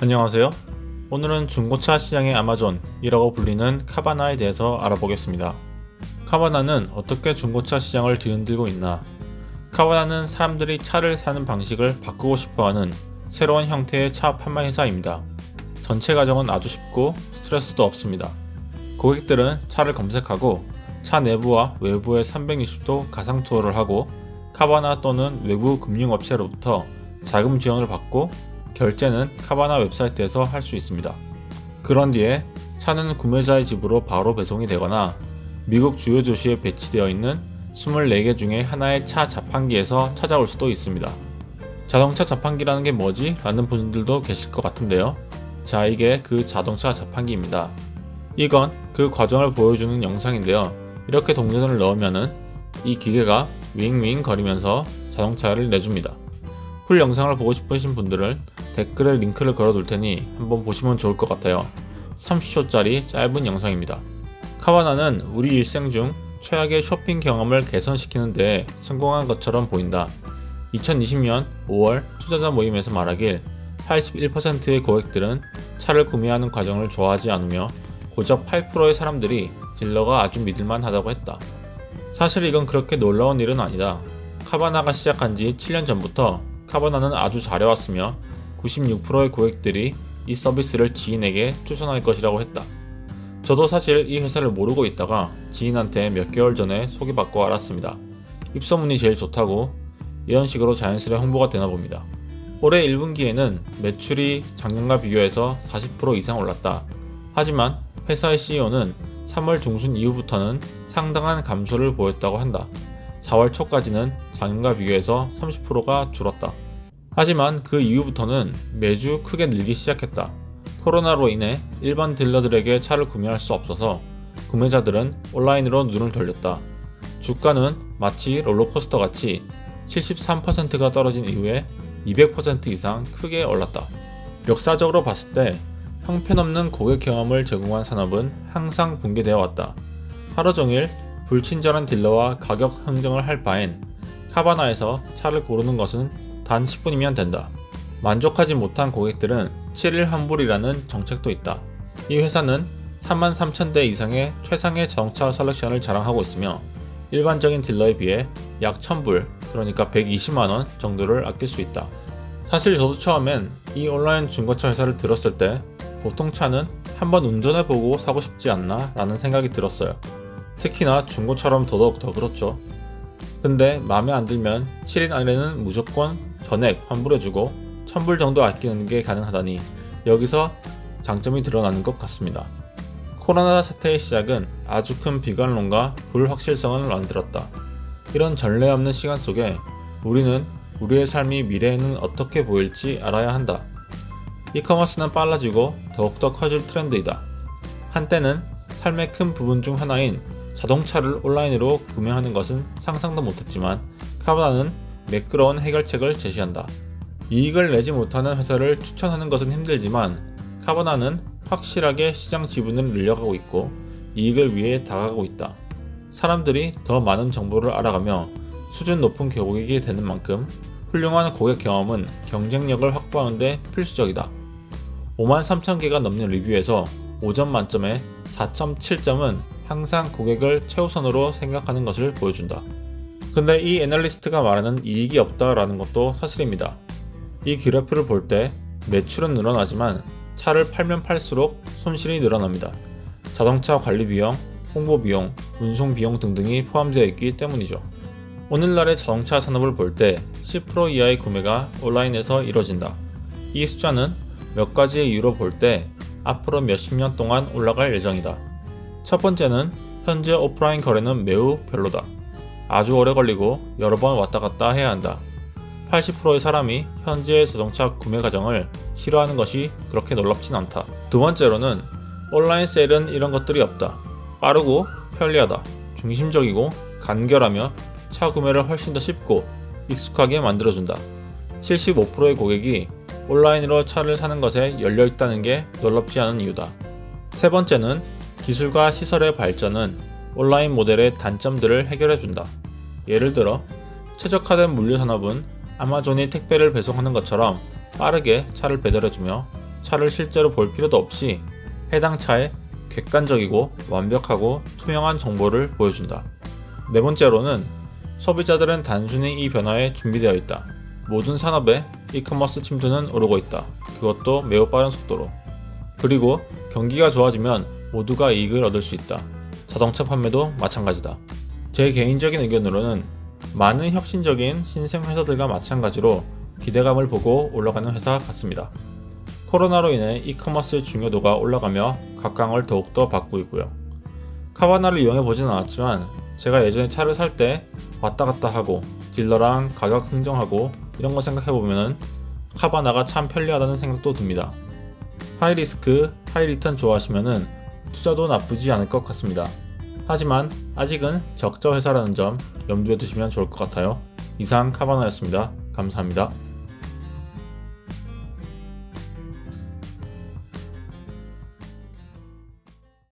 안녕하세요. 오늘은 중고차 시장의 아마존이라고 불리는 카바나에 대해서 알아보겠습니다. 카바나는 어떻게 중고차 시장을 뒤흔들고 있나? 카바나는 사람들이 차를 사는 방식을 바꾸고 싶어하는 새로운 형태의 차 판매 회사입니다. 전체 과정은 아주 쉽고 스트레스도 없습니다. 고객들은 차를 검색하고 차 내부와 외부의 360도 가상 투어를 하고 카바나 또는 외부 금융업체로부터 자금 지원을 받고 결제는 카바나 웹사이트에서 할 수 있습니다. 그런 뒤에 차는 구매자의 집으로 바로 배송이 되거나 미국 주요 도시에 배치되어 있는 24개 중에 하나의 차 자판기에서 찾아올 수도 있습니다. 자동차 자판기라는 게 뭐지? 라는 분들도 계실 것 같은데요. 자, 이게 그 자동차 자판기입니다. 이건 그 과정을 보여주는 영상인데요. 이렇게 동전을 넣으면은 이 기계가 윙윙 거리면서 자동차를 내줍니다. 풀 영상을 보고 싶으신 분들은 댓글에 링크를 걸어 둘 테니 한번 보시면 좋을 것 같아요. 30초짜리 짧은 영상입니다. 카바나는 우리 일생 중 최악의 쇼핑 경험을 개선시키는 데 성공한 것처럼 보인다. 2020년 5월 투자자 모임에서 말하길 81%의 고객들은 차를 구매하는 과정을 좋아하지 않으며 고작 8%의 사람들이 딜러가 아주 믿을만 하다고 했다. 사실 이건 그렇게 놀라운 일은 아니다. 카바나가 시작한 지 7년 전부터 카바나는 아주 잘해왔으며 96%의 고객들이 이 서비스를 지인에게 추천할 것이라고 했다. 저도 사실 이 회사를 모르고 있다가 지인한테 몇 개월 전에 소개받고 알았습니다. 입소문이 제일 좋다고 이런 식으로 자연스레 홍보가 되나 봅니다. 올해 1분기에는 매출이 작년과 비교해서 40% 이상 올랐다. 하지만 회사의 CEO는 3월 중순 이후부터는 상당한 감소를 보였다고 한다. 4월 초까지는 작년과 비교해서 30%가 줄었다. 하지만 그 이후부터는 매주 크게 늘기 시작했다. 코로나로 인해 일반 딜러들에게 차를 구매할 수 없어서 구매자들은 온라인으로 눈을 돌렸다. 주가는 마치 롤러코스터 같이 73%가 떨어진 이후에 200% 이상 크게 올랐다. 역사적으로 봤을 때 형편없는 고객 경험을 제공한 산업은 항상 붕괴되어 왔다. 하루 종일 불친절한 딜러와 가격 흥정을 할 바엔 카바나에서 차를 고르는 것은 단 10분이면 된다. 만족하지 못한 고객들은 7일 환불이라는 정책도 있다. 이 회사는 33,000대 이상의 최상의 자동차 셀렉션을 자랑하고 있으며 일반적인 딜러에 비해 약 1,000불, 그러니까 120만원 정도를 아낄 수 있다. 사실 저도 처음엔 이 온라인 중고차 회사를 들었을 때 보통 차는 한번 운전해보고 사고 싶지 않나 라는 생각이 들었어요. 특히나 중고차라면 더더욱 더 그렇죠. 근데 마음에 안 들면 7일 안에는 무조건 전액 환불해주고 1,000불 정도 아끼는 게 가능하다니 여기서 장점이 드러나는 것 같습니다. 코로나 사태의 시작은 아주 큰 비관론과 불확실성을 만들었다. 이런 전례 없는 시간 속에 우리는 우리의 삶이 미래에는 어떻게 보일지 알아야 한다. 이커머스는 빨라지고 더욱더 커질 트렌드이다. 한때는 삶의 큰 부분 중 하나인 자동차를 온라인으로 구매하는 것은 상상도 못했지만 카바나는 매끄러운 해결책을 제시한다. 이익을 내지 못하는 회사를 추천하는 것은 힘들지만 카바나는 확실하게 시장 지분을 늘려가고 있고 이익을 위해 다가가고 있다. 사람들이 더 많은 정보를 알아가며 수준 높은 고객이 되는 만큼 훌륭한 고객 경험은 경쟁력을 확보하는 데 필수적이다. 53,000개가 넘는 리뷰에서 5점 만점에 4.7점은 항상 고객을 최우선으로 생각하는 것을 보여준다. 근데 이 애널리스트가 말하는 이익이 없다라는 것도 사실입니다. 이 그래프를 볼 때 매출은 늘어나지만 차를 팔면 팔수록 손실이 늘어납니다. 자동차 관리 비용, 홍보 비용, 운송 비용 등등이 포함되어 있기 때문이죠. 오늘날의 자동차 산업을 볼 때 10% 이하의 구매가 온라인에서 이루어진다. 이 숫자는 몇 가지의 이유로 볼 때 앞으로 몇십 년 동안 올라갈 예정이다. 첫 번째는 현재 오프라인 거래는 매우 별로다. 아주 오래 걸리고 여러 번 왔다 갔다 해야 한다. 80%의 사람이 현재의 자동차 구매 과정을 싫어하는 것이 그렇게 놀랍진 않다. 두 번째로는 온라인 세일은 이런 것들이 없다. 빠르고 편리하다. 중심적이고 간결하며 차 구매를 훨씬 더 쉽고 익숙하게 만들어준다. 75%의 고객이 온라인으로 차를 사는 것에 열려있다는 게 놀랍지 않은 이유다. 세 번째는 기술과 시설의 발전은 온라인 모델의 단점들을 해결해준다. 예를 들어 최적화된 물류 산업은 아마존이 택배를 배송하는 것처럼 빠르게 차를 배달해주며 차를 실제로 볼 필요도 없이 해당 차의 객관적이고 완벽하고 투명한 정보를 보여준다. 네 번째로는 소비자들은 단순히 이 변화에 준비되어 있다. 모든 산업에 이커머스 침투는 오르고 있다. 그것도 매우 빠른 속도로. 그리고 경기가 좋아지면 모두가 이익을 얻을 수 있다. 자동차 판매도 마찬가지다. 제 개인적인 의견으로는 많은 혁신적인 신생 회사들과 마찬가지로 기대감을 보고 올라가는 회사 같습니다. 코로나로 인해 이커머스의 중요도가 올라가며 각광을 더욱더 받고 있고요. 카바나를 이용해 보진 않았지만 제가 예전에 차를 살 때 왔다 갔다 하고 딜러랑 가격 흥정하고 이런 거 생각해보면 카바나가 참 편리하다는 생각도 듭니다. 하이리스크, 하이리턴 좋아하시면 투자도 나쁘지 않을 것 같습니다. 하지만 아직은 적자 회사라는 점 염두에 두시면 좋을 것 같아요. 이상 카바나였습니다. 감사합니다.